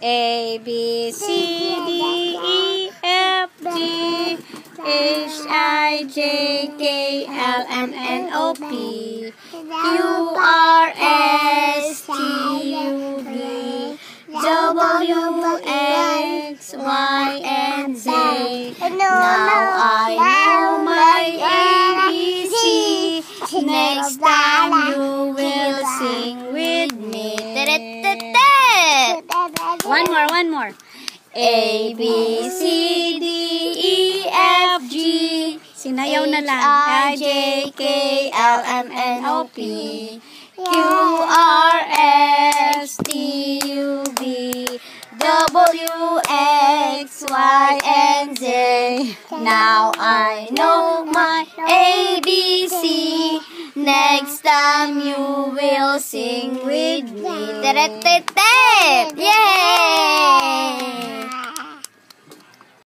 A, B, C, D, E, F, G, H, I, J, K, L, M, N, O, P, Q, R, S, T, U, V, W, X, Y, and Z. Now I know my ABC. Next time you will sing with me. One more. A, B, C, D, E, F, G. Sinayaw na lang. I, J, K, L, M, N, O, P, Q, R, S, T, U, V, W, X, Y, and Z. Now I know my ABC. Next time you will sing with me. Yeah!